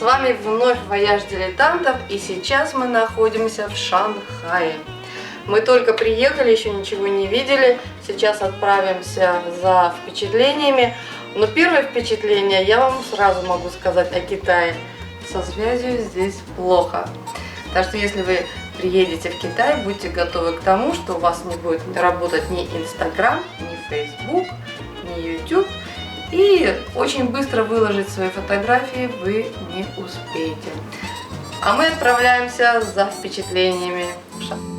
вами вновь Вояж Дилетантов, и сейчас мы находимся в Шанхае. Мы только приехали, еще ничего не видели, сейчас отправимся за впечатлениями. Но первое впечатление, я вам сразу могу сказать о Китае. Со связью здесь плохо. Так что если вы приедете в Китай, будьте готовы к тому, что у вас не будет работать ни Инстаграм, ни Фейсбук, ни YouTube. И очень быстро выложить свои фотографии вы не успеете. А мы отправляемся за впечатлениями в Шанхай.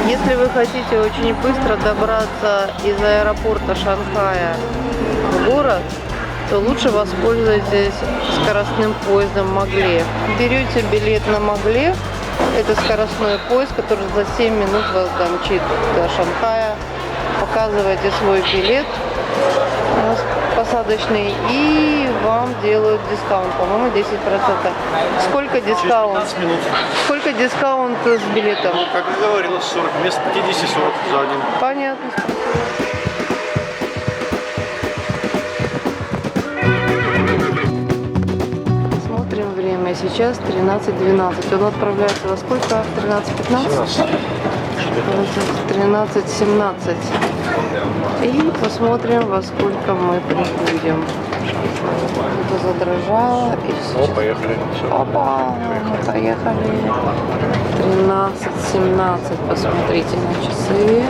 Если вы хотите очень быстро добраться из аэропорта Шанхая в город, то лучше воспользуйтесь скоростным поездом Магле. Берете билет на Магле, это скоростной поезд, который за 7 минут вас домчит до Шанхая. Показываете свой билет посадочный, и вам делают дискаунт, по-моему, 10%. Сколько дискаунт? 15 минут. Сколько дискаунт с билетом? Ну, как и говорилось, 40, вместо 50 40 за один. Понятно. Смотрим время. Сейчас 13:12. Он отправляется во сколько? 13:15? 13:17. И посмотрим, во сколько мы прибудем. Что-то задрожало. И сейчас... О, поехали. Опа, мы поехали. 13:17. Посмотрите на часы.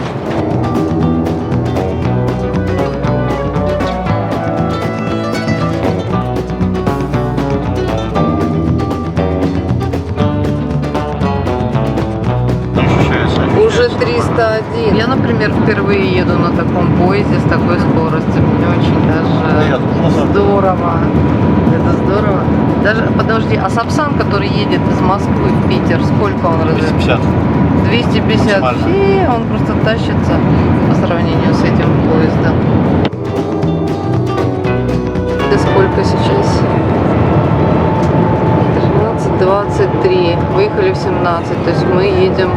Уже 301. Я, например, впервые еду на таком поезде с такой скоростью. Мне очень даже здорово. Это здорово. Даже, подожди, а Сапсан, который едет из Москвы в Питер, сколько он разве? 250. 250. Фи, он просто тащится по сравнению с этим поездом. И сколько сейчас? 13:23. Выехали в 17. То есть мы едем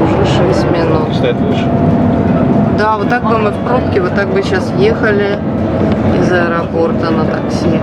уже 6 минут. Стоит выше. Да, вот так бы мы в пробке, вот так бы сейчас ехали из аэропорта на такси.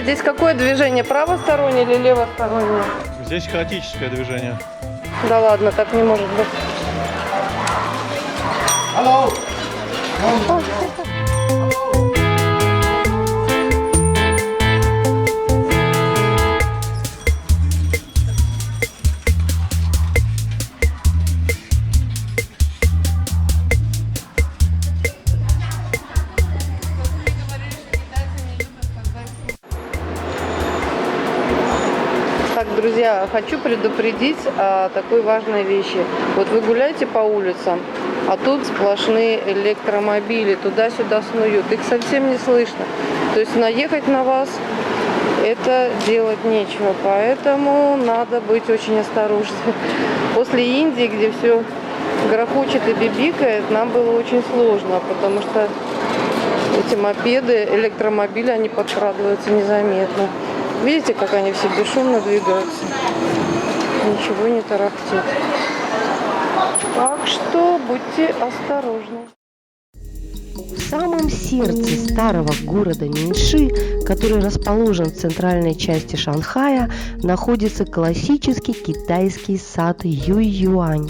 здесь какое движение? Правостороннее или левостороннее? Здесь хаотическое движение. Да ладно, так не может быть. Hello. Так, друзья, хочу предупредить о такой важной вещи. Вот вы гуляете по улицам, а тут сплошные электромобили, туда-сюда снуют. Их совсем не слышно. То есть наехать на вас это делать нечего. Поэтому надо быть очень осторожным. После Индии, где все грохочет и бибикает, нам было очень сложно, потому что эти мопеды, электромобили, они подкрадываются незаметно. Видите, как они все бесшумно двигаются? Ничего не тарахтит. Так что будьте осторожны. В самом сердце старого города Нинши, который расположен в центральной части Шанхая, находится классический китайский сад Юй-Юань.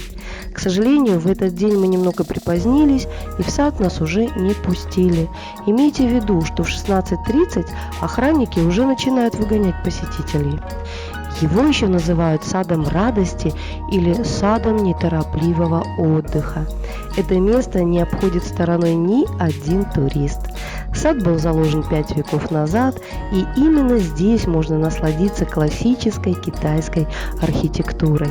К сожалению, в этот день мы немного припозднились, и в сад нас уже не пустили. Имейте в виду, что в 16:30 охранники уже начинают выгонять посетителей. Его еще называют садом радости или садом неторопливого отдыха. Это место не обходит стороной ни один турист. Сад был заложен 5 веков назад, и именно здесь можно насладиться классической китайской архитектурой.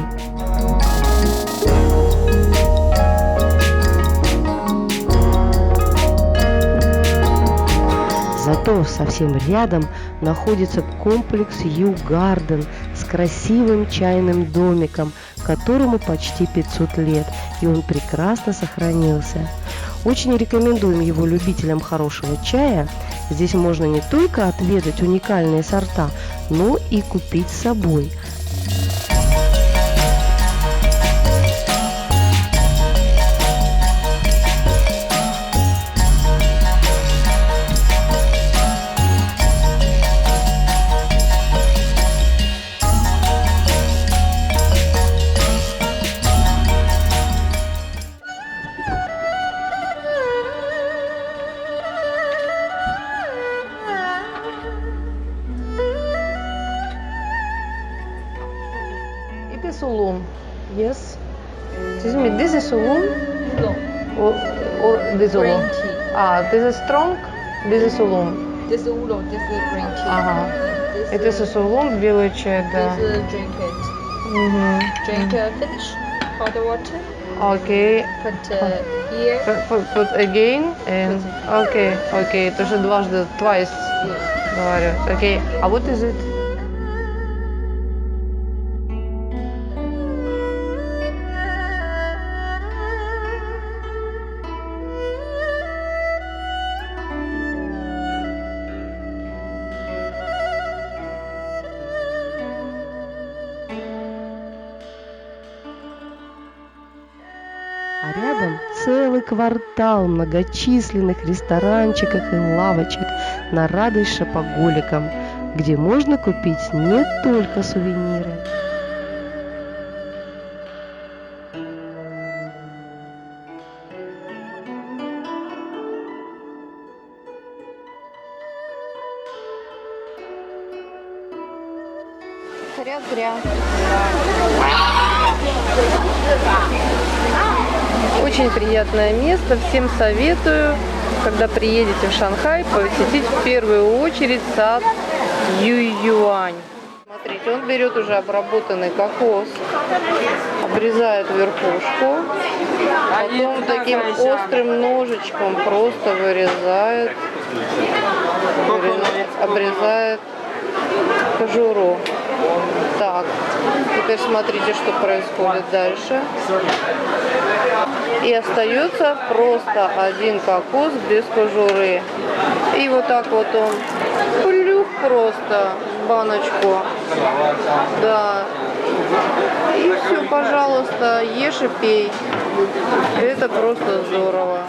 Зато совсем рядом находится комплекс Ю-Гарден с красивым чайным домиком, которому почти 500 лет, и он прекрасно сохранился. Очень рекомендуем его любителям хорошего чая. Здесь можно не только отведать уникальные сорта, но и купить с собой. It is oolong. Yes. Excuse me, this is oolong? No, Or this green oolong? tea. Ah, this is strong, this is oolong. This is oolong, this is green tea. Ага. This Это is oolong, белый чай, да. This is drink it. Мгм. Drink finish hot water. Окей. Put here. Put again and... Окей, окей. Это же дважды, twice говорят. Окей. А what is it? А рядом целый квартал многочисленных ресторанчиков и лавочек на радость шопоголикам, где можно купить не только сувениры. Зря. Очень приятное место. Всем советую, когда приедете в Шанхай, посетить в первую очередь сад Юй-Юань. Смотрите, он берет уже обработанный кокос, обрезает верхушку, потом таким острым ножичком просто вырезает, обрезает кожуру. Так, теперь смотрите, что происходит дальше. И остается просто один кокос без кожуры. И вот так вот он плюх просто в баночку. Да. И все, пожалуйста, ешь и пей. Это просто здорово.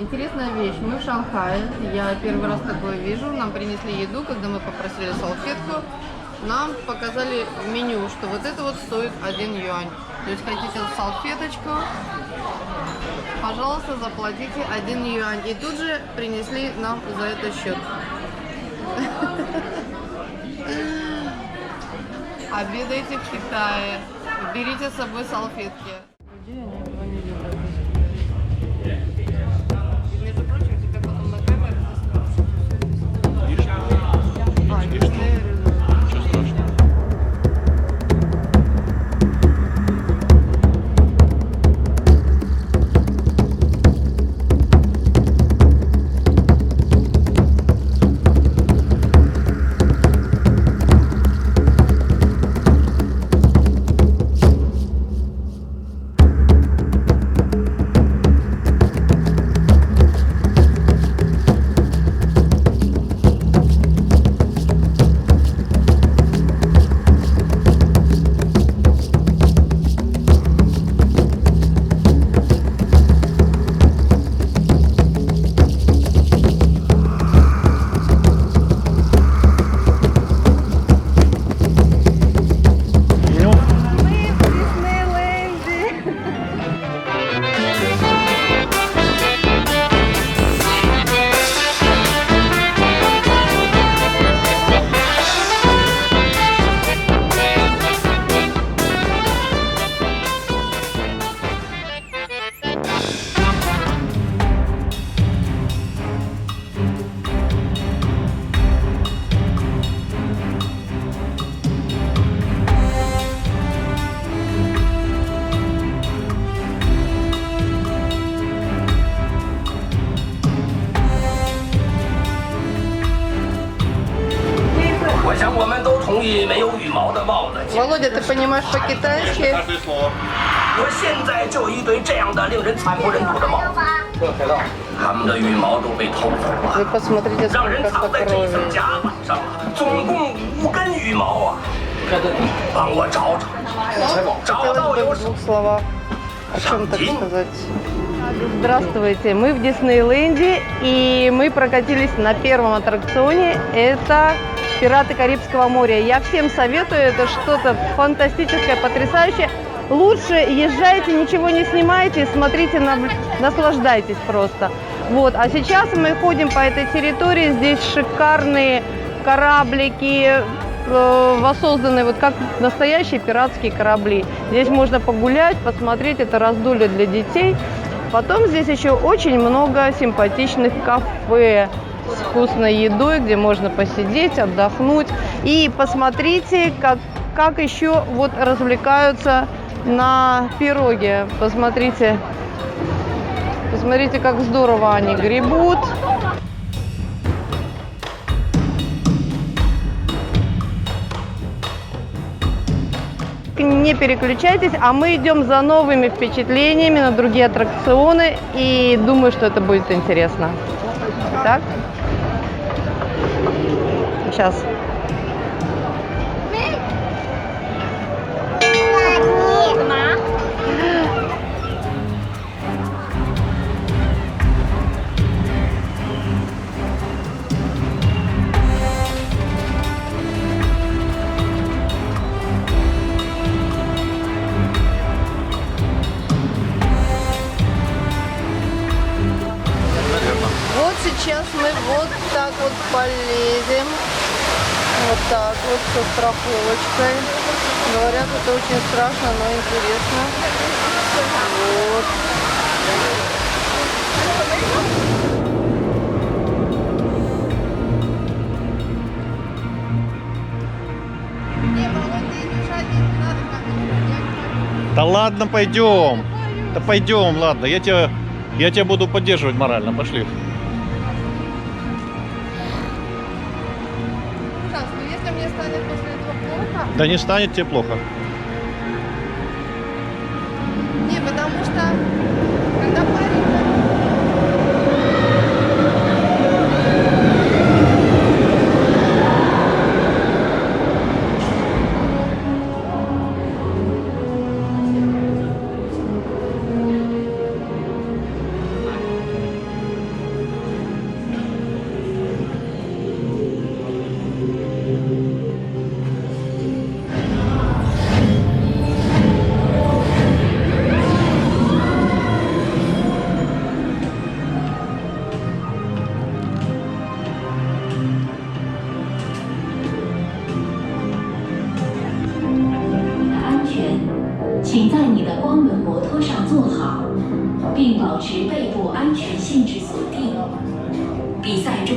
Интересная вещь. Мы в Шанхае. Я первый раз такое вижу. Нам принесли еду, когда мы попросили салфетку. Нам показали меню, что вот это вот стоит 1 юань. То есть хотите салфеточку, пожалуйста, заплатите 1 юань. И тут же принесли нам за это счет. Обедайте в Китае. Берите с собой салфетки. Между прочим, тебе потом на камеру Ничего страшного. Володя, ты понимаешь по-китайски? 我现在就有一堆这样的令人惨不忍睹的帽子，它们的羽毛都被偷走 Вы 了， посмотрите, 让人 сколько 藏在这一层 сокровищ. 甲板上，总共5根羽毛啊！帮我找找，找到 Хотелось бы 有 в 什么？ двух словах о чем, так сказать. Здравствуйте, мы в Диснейленде, и мы прокатились на первом аттракционе. Это «Пираты Карибского моря». Я всем советую, это что-то фантастическое, потрясающее. Лучше езжайте, ничего не снимайте, смотрите, наслаждайтесь просто. Вот. А сейчас мы ходим по этой территории, здесь шикарные кораблики, воссозданные вот как настоящие пиратские корабли. Здесь можно погулять, посмотреть, это раздолье для детей. Потом здесь еще очень много симпатичных кафе с вкусной едой, где можно посидеть, отдохнуть. И посмотрите, как еще вот развлекаются на пироге. Посмотрите, как здорово они гребут. Не переключайтесь, а мы идем за новыми впечатлениями на другие аттракционы, и думаю, что это будет интересно. Так? Сейчас. Вот сейчас мы вот так вот полезем. Вот так вот, со страховочкой. Говорят, это очень страшно, но интересно. Вот. Да ладно, пойдем. Да пойдем, ладно. Я тебя буду поддерживать морально. Пошли. Если мне станет после этого плохо, Да не станет тебе плохо. не, потому что когда парень... 请在你的光轮摩托上坐好，并保持背部安全性质锁定。比赛中。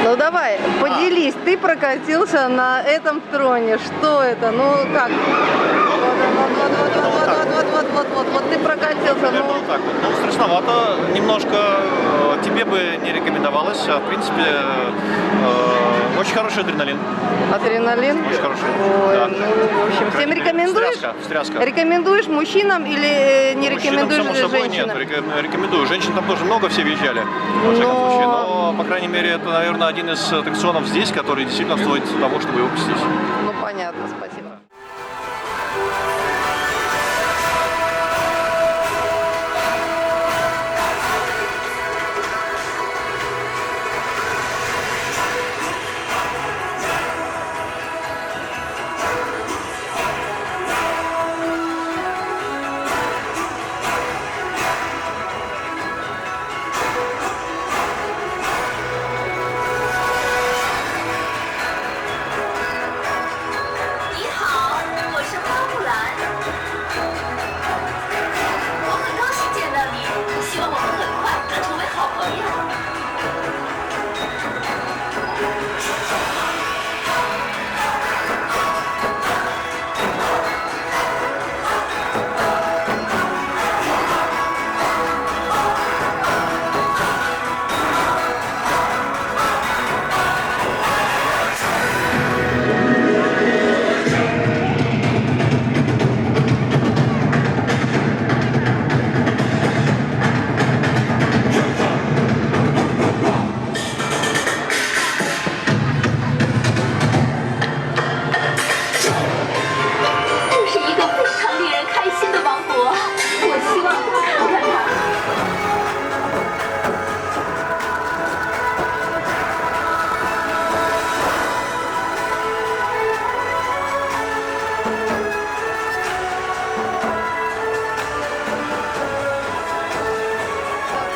Ну давай, поделись, ты прокатился на этом троне, что это, ну как? Вот ты прокатился, Наверное, вот так вот. Ну, страшновато немножко. Тебе бы не рекомендовалось. В принципе, очень хороший адреналин. Адреналин? Очень хороший. Ой, Да. ну, в общем, всем рекомендуешь? Встряска. Рекомендуешь мужчинам или не рекомендуешь Мужчинам, само собой, женщинам? нет, рекомендую. Женщин там тоже много, все въезжали, во всяком случае. Но, по крайней мере, это, наверное, один из аттракционов здесь, который действительно стоит того, чтобы его посетить. Ну понятно, спасибо.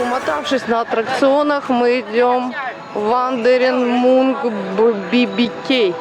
Умотавшись на аттракционах, мы идем в Wandering Monk BBK.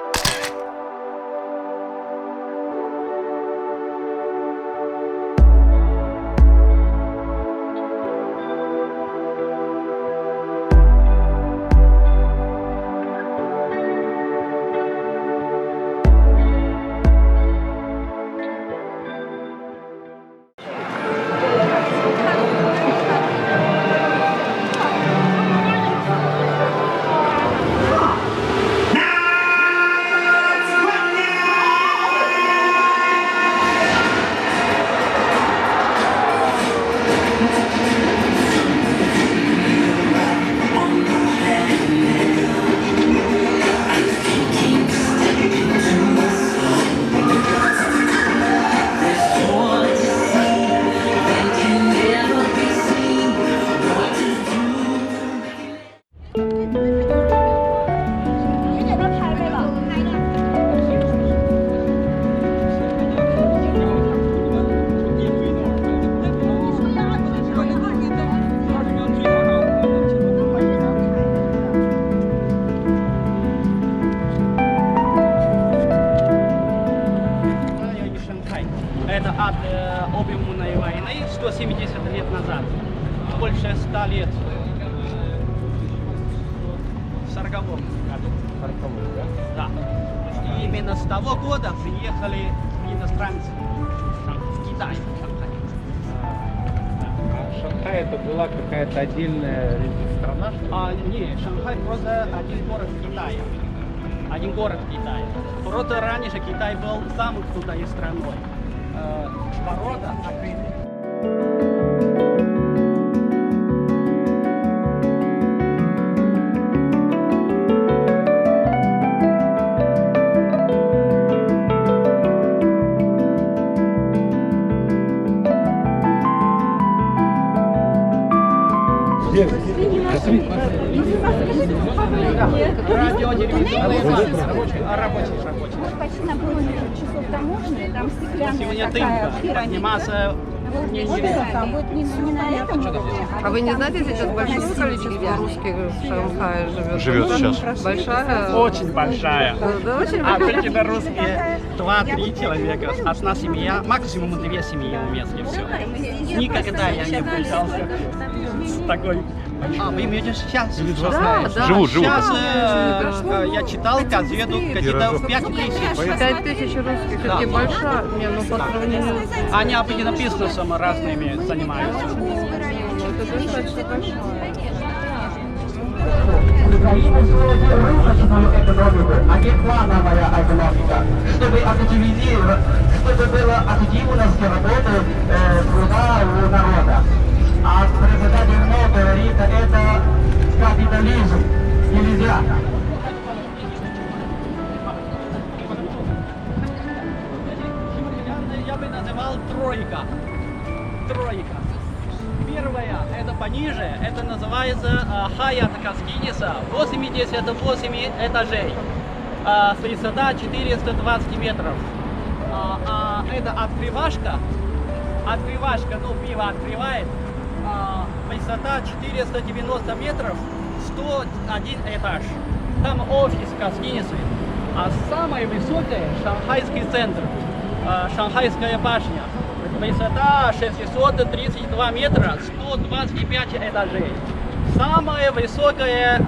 больше 100 лет. В 40-м году. Да. И именно с того года приехали иностранцы в Китай. Шанхай это была какая-то отдельная страна? Не, Шанхай просто один город Китая. Один город Китая. Просто раньше Китай был самой крутой страной. Ворота открыты. Радио, рабочий. Почти на часов таможни, там стеклянная Сегодня такая дымка, подниматься нельзя. А вы не знаете, сейчас большое количество русских в Шанхае живет? Живет сейчас. Большая? Очень большая. Да, очень Обычно русские 2-3 человека, одна семья, максимум 2 семьи вместе, все. Никогда я не встречался с такой. Вы имеете сейчас? Да. Живут. Сейчас я читал газету где-то в 5000. 5000 русских, Да. это большая. Не, ну по сравнению с... Они обычно бизнесом разными занимаются. Это достаточно большая. Рыночную экономику, а не плановая экономика, чтобы была активность работы труда у народа. А президент много говорит, это капитализм. Нельзя. Я бы называл тройка. Первая, это пониже, это называется Хаят Каскиниса, 88 этажей, высота 420 метров. Это открывашка, пиво открывает, высота 490 метров, 101 этаж. Там офис Каскинисы. А самое высокое шанхайский центр, Шанхайская башня. Высота 632 метра, 125 этажей. Самая высокая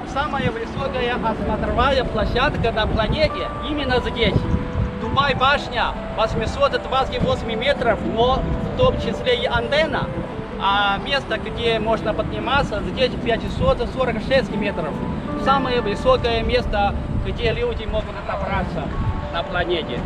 осмотровая площадка на планете именно здесь. Дубай башня 828 метров, но в том числе и антенна. А место, где можно подниматься, здесь 546 метров. Самое высокое место, где люди могут добраться на планете.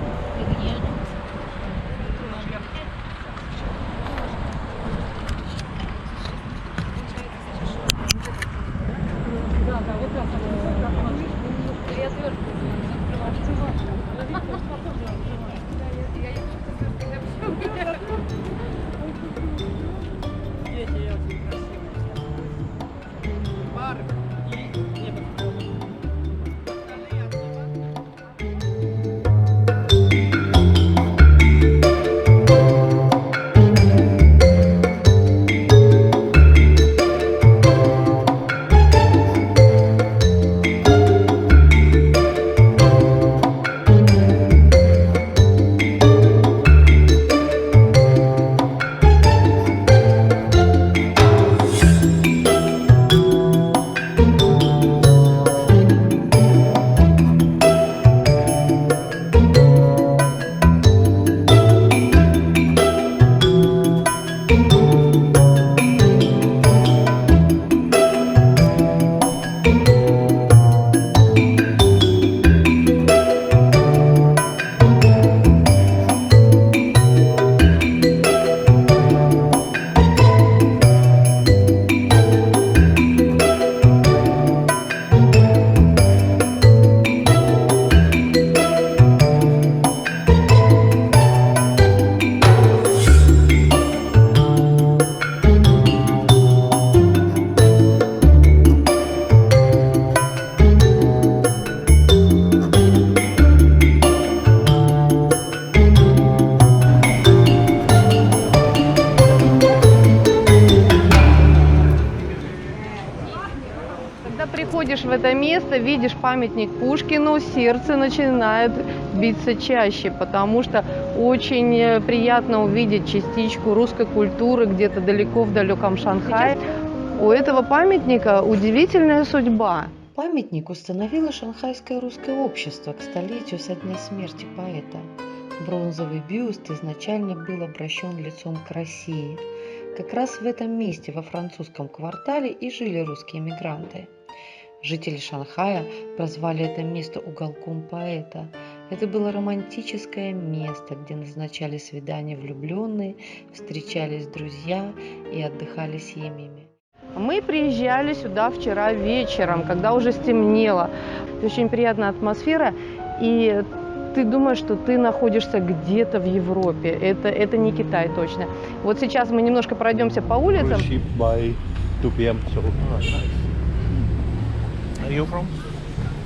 Приходишь в это место, видишь памятник Пушкину, сердце начинает биться чаще, потому что очень приятно увидеть частичку русской культуры где-то далеко в далеком Шанхае. У этого памятника удивительная судьба. Памятник установило Шанхайское русское общество к столетию со дня смерти поэта. Бронзовый бюст изначально был обращен лицом к России. Как раз в этом месте, во французском квартале, и жили русские мигранты. Жители Шанхая прозвали это место уголком поэта. Это было романтическое место, где назначали свидания влюбленные, встречались друзья и отдыхали семьями. Мы приезжали сюда вчера вечером, когда уже стемнело. Очень приятная атмосфера, и ты думаешь, что ты находишься где-то в Европе. Это не Китай точно. Вот сейчас мы немножко пройдемся по улицам. By 2 p.m. So. Are you from?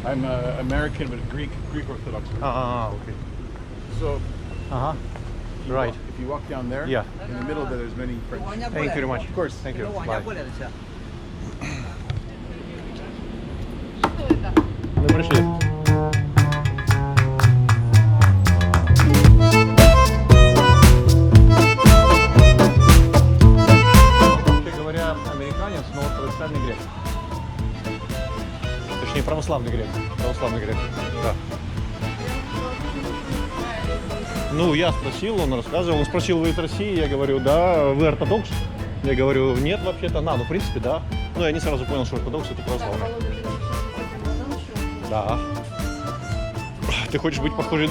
I'm American, but Greek Orthodox. Okay. So, Right. if you walk down there, Yeah. in the middle there, there's many French. Thank you very much. Of course. Thank you. Bye. Мы пришли. Вообще говоря, американец, но православный грек. Точнее, православный грек. Православный грек, да. Ну, я спросил, он рассказывал. Он спросил, вы из России? Я говорю, да. Вы ортодокс? Я говорю, нет, вообще-то. Ну, в принципе, да. Ну, я не сразу понял, что ортодокс — это православный. Да. Ты хочешь быть похожей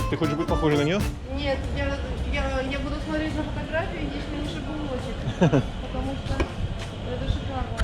на нее? Нет, я буду смотреть на фотографию, если не шагуночек, потому что это шикарно.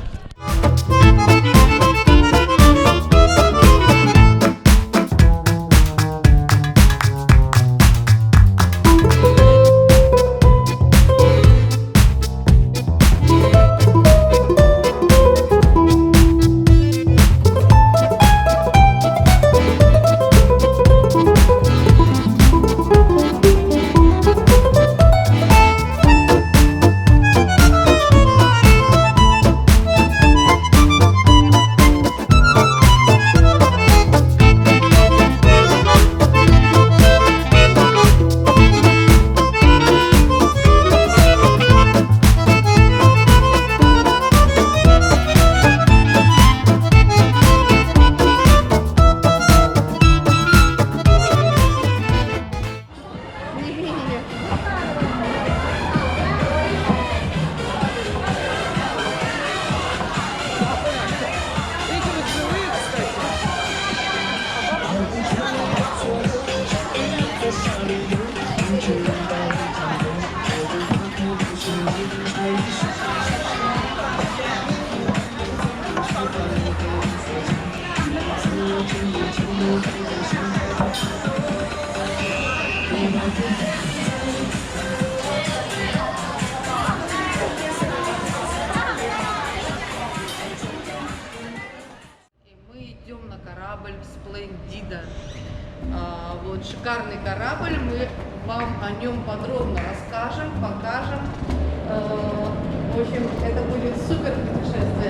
Идем на корабль Splendida. Вот шикарный корабль, мы вам о нем подробно расскажем, покажем. В общем, это будет супер путешествие.